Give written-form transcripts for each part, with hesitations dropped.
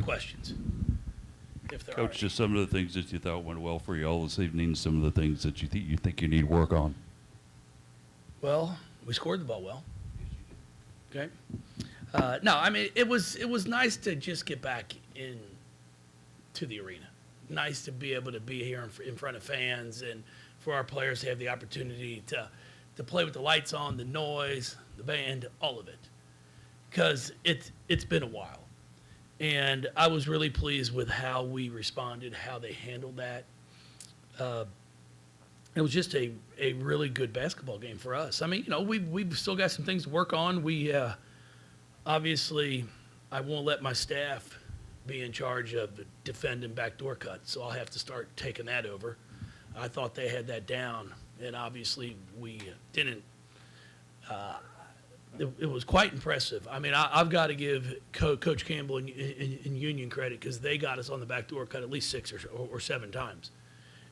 questions. If there Coach, are just some of the things that you thought went well for you all this evening, some of the things that you think you need to work on. Well, we scored the ball well. Okay. No, I mean it was nice to just get back in to the arena. Nice to be able to be here in front of fans and for our players to have the opportunity to play with the lights on, the noise, the band, all of it. Because it's been a while. And I was really pleased with how we responded, how they handled that. It was just a really good basketball game for us. I mean, we've still got some things to work on. We obviously, I won't let my staff be in charge of defending backdoor cuts, so I'll have to start taking that over. I thought they had that down, and obviously we didn't. It was quite impressive. I mean, I've got to give Coach Campbell and Union credit because they got us on the backdoor cut at least 6 or 7 times.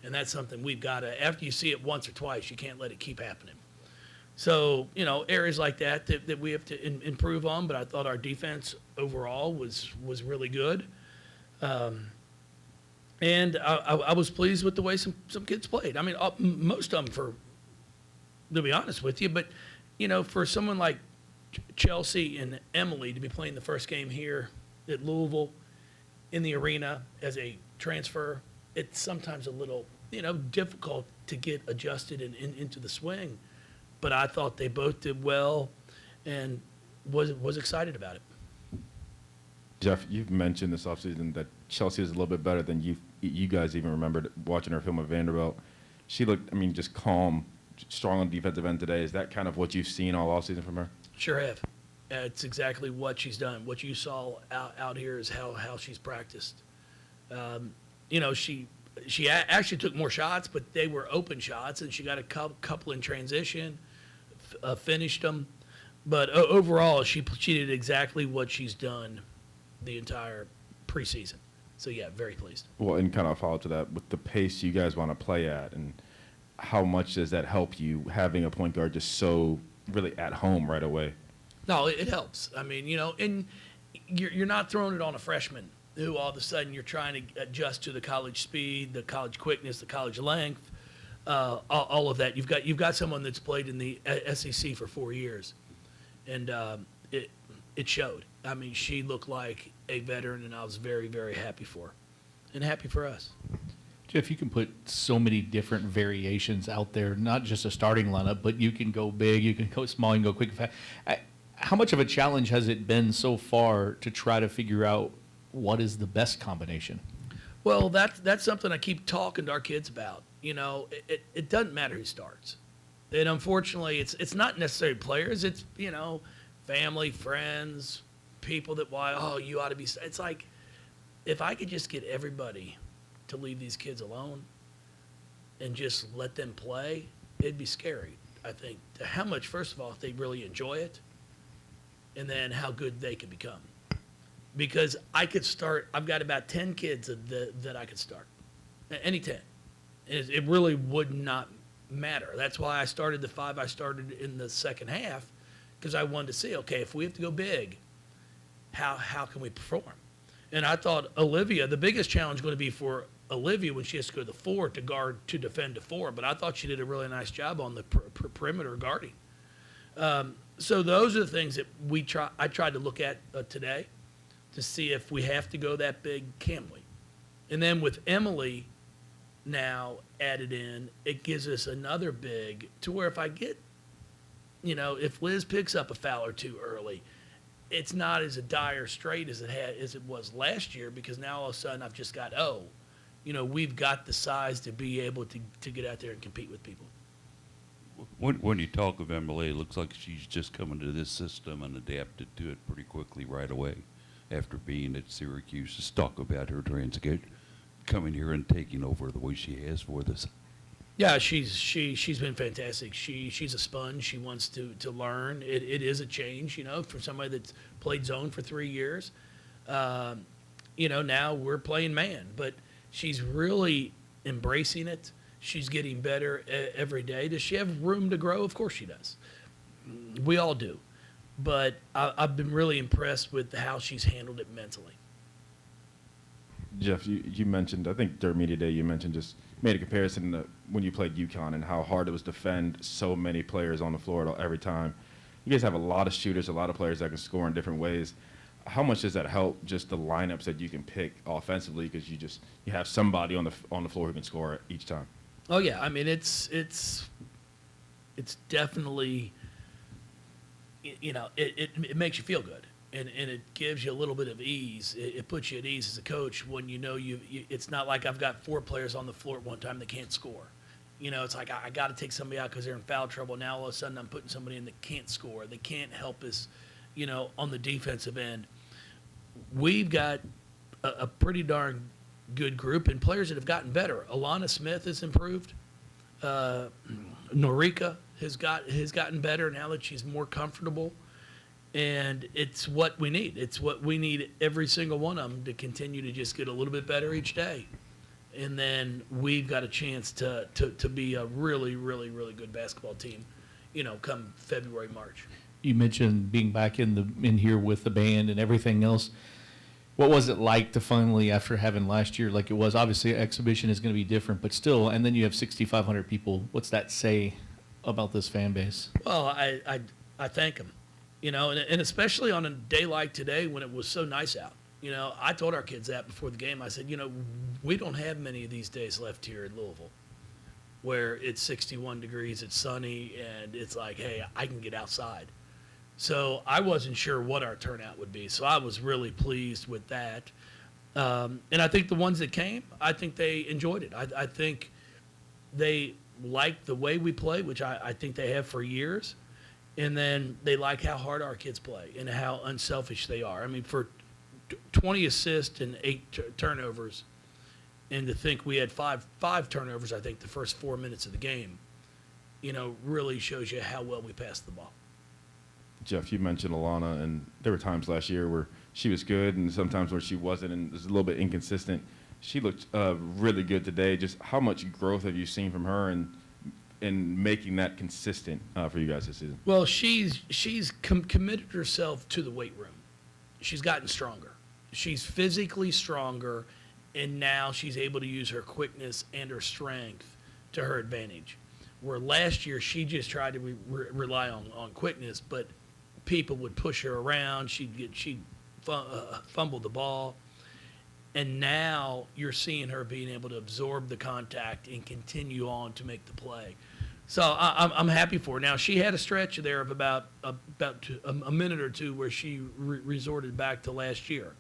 And that's something we've got to, after you see it once or twice, you can't let it keep happening. So, areas like that we have to improve on, but I thought our defense overall was really good. And I was pleased with the way some kids played. I mean, most of them, to be honest with you, but, for someone like Chelsea and Emily to be playing the first game here at Louisville in the arena as a transfer, it's sometimes a little, difficult to get adjusted and into the swing. But I thought they both did well and was excited about it. Jeff, you've mentioned this offseason that Chelsea is a little bit better than you guys even remembered watching her film at Vanderbilt. She looked, just calm, strong on the defensive end today. Is that kind of what you've seen all offseason from her? Sure have. It's exactly what she's done. What you saw out here is how she's practiced. She actually took more shots, but they were open shots, and she got a couple in transition, finished them. But overall, she did exactly what she's done the entire preseason. So, yeah, very pleased. Well, and kind of follow to that, with the pace you guys want to play at, and how much does that help you having a point guard just so really at home right away? No, it helps. I mean, and you're not throwing it on a freshman who all of a sudden you're trying to adjust to the college speed, the college quickness, the college length, all of that. You've got someone that's played in the SEC for 4 years, and it showed. I mean, she looked like a veteran, and I was very, very happy for her, and happy for us. Jeff, you can put so many different variations out there, not just a starting lineup, but you can go big, you can go small, you can go quick and fast. How much of a challenge has it been so far to try to figure out what is the best combination? Well, that's something I keep talking to our kids about. It doesn't matter who starts. And unfortunately, it's not necessarily players. It's, family, friends, people that, you ought to be. It's like, if I could just get everybody to leave these kids alone and just let them play, it'd be scary, I think, to how much, first of all, if they really enjoy it, and then how good they could become. Because I could start, I've got about 10 kids that I could start, any 10. It really would not matter. That's why I started the 5 I started in the second half, because I wanted to see, okay, if we have to go big, how can we perform? And I thought Olivia, the biggest challenge going to be for Olivia when she has to go to the 4 to defend the 4, but I thought she did a really nice job on the perimeter guarding. So those are the things that I tried to look at today to see if we have to go that big, can we? And then with Emily now added in, it gives us another big to where if I get, if Liz picks up a foul or two early, it's not as a dire straight as it was last year, because now all of a sudden I've just got, we've got the size to be able to get out there and compete with people. When you talk of Emily, it looks like she's just coming to this system and adapted to it pretty quickly right away after being at Syracuse. Just talk about her transition, coming here and taking over the way she has for this. Yeah, she's been fantastic. She's a sponge. She wants to learn. It is a change, for somebody that's played zone for 3 years. Now we're playing man, but she's really embracing it. She's getting better every day. Does she have room to grow? Of course she does. We all do. But I've been really impressed with how she's handled it mentally. Jeff, you mentioned, I think during media day, you mentioned just made a comparison to when you played UConn and how hard it was to defend so many players on the floor every time. You guys have a lot of shooters, a lot of players that can score in different ways. How much does that help just the lineups that you can pick offensively because you have somebody on the floor who can score each time? Oh yeah, I mean it's definitely, it makes you feel good. And it gives you a little bit of ease. It puts you at ease as a coach when you know it's not like I've got 4 players on the floor at one time that can't score. It's like I got to take somebody out because they're in foul trouble. Now all of a sudden I'm putting somebody in that can't score. They can't help us, on the defensive end. We've got a pretty darn good group and players that have gotten better. Alana Smith has improved. Norika has gotten better now that she's more comfortable. And it's what we need. It's what we need, every single one of them, to continue to just get a little bit better each day. And then we've got a chance to be a really, really, really good basketball team, come February, March. You mentioned being back in here with the band and everything else. What was it like to finally, after having last year like it was? Obviously, exhibition is going to be different, but still, and then you have 6,500 people. What's that say about this fan base? Well, I thank them. And especially on a day like today when it was so nice out. I told our kids that before the game. I said, we don't have many of these days left here in Louisville where it's 61 degrees, it's sunny, and it's like, hey, I can get outside. So I wasn't sure what our turnout would be. So I was really pleased with that. And I think the ones that came, I think they enjoyed it. I think they liked the way we play, which I think they have for years. And then they like how hard our kids play and how unselfish they are. I mean, for 20 assists and 8 turnovers, and to think we had five turnovers, I think, the first 4 minutes of the game, really shows you how well we passed the ball. Jeff, you mentioned Alana, and there were times last year where she was good and sometimes where she wasn't and was a little bit inconsistent. She looked really good today. Just how much growth have you seen from her and making that consistent for you guys this season? Well, she's committed herself to the weight room. She's gotten stronger. She's physically stronger, and now she's able to use her quickness and her strength to her advantage. Where last year she just tried to rely on quickness, but people would push her around. She'd fumble the ball. And now you're seeing her being able to absorb the contact and continue on to make the play. So I'm happy for her. Now, she had a stretch there of about a minute or two where she resorted back to last year.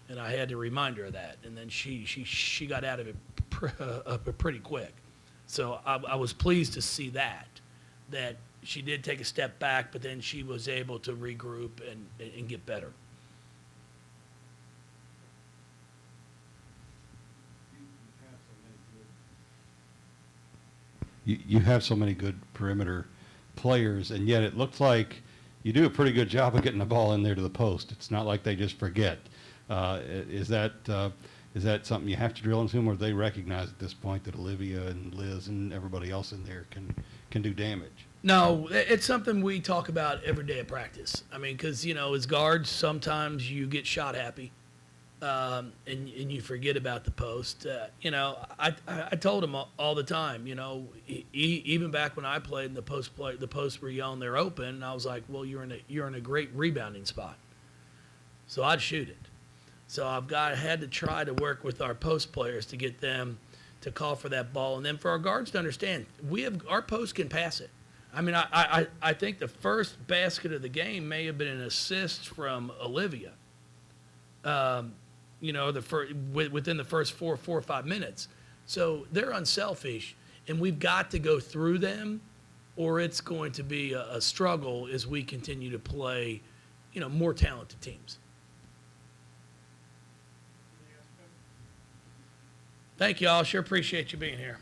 And I had to remind her of that. And then she got out of it pretty quick. So I was pleased to see that she did take a step back, but then she was able to regroup and get better. You have so many good perimeter players, and yet it looks like you do a pretty good job of getting the ball in there to the post. It's not like they just forget. Is that something you have to drill into them, or do they recognize at this point that Olivia and Liz and everybody else in there can do damage? No, it's something we talk about every day at practice. I mean, because, as guards, sometimes you get shot happy. And you forget about the post. I told him all the time, even back when I played in the posts were yelling they're open, and I was like, well, you're in a great rebounding spot. So I'd shoot it. So had to try to work with our post players to get them to call for that ball, and then for our guards to understand, our post can pass it. I mean, I think the first basket of the game may have been an assist from Olivia. Within the first 4 or 5 minutes. So they're unselfish, and we've got to go through them, or it's going to be a struggle as we continue to play, more talented teams. Thank you all. Sure appreciate you being here.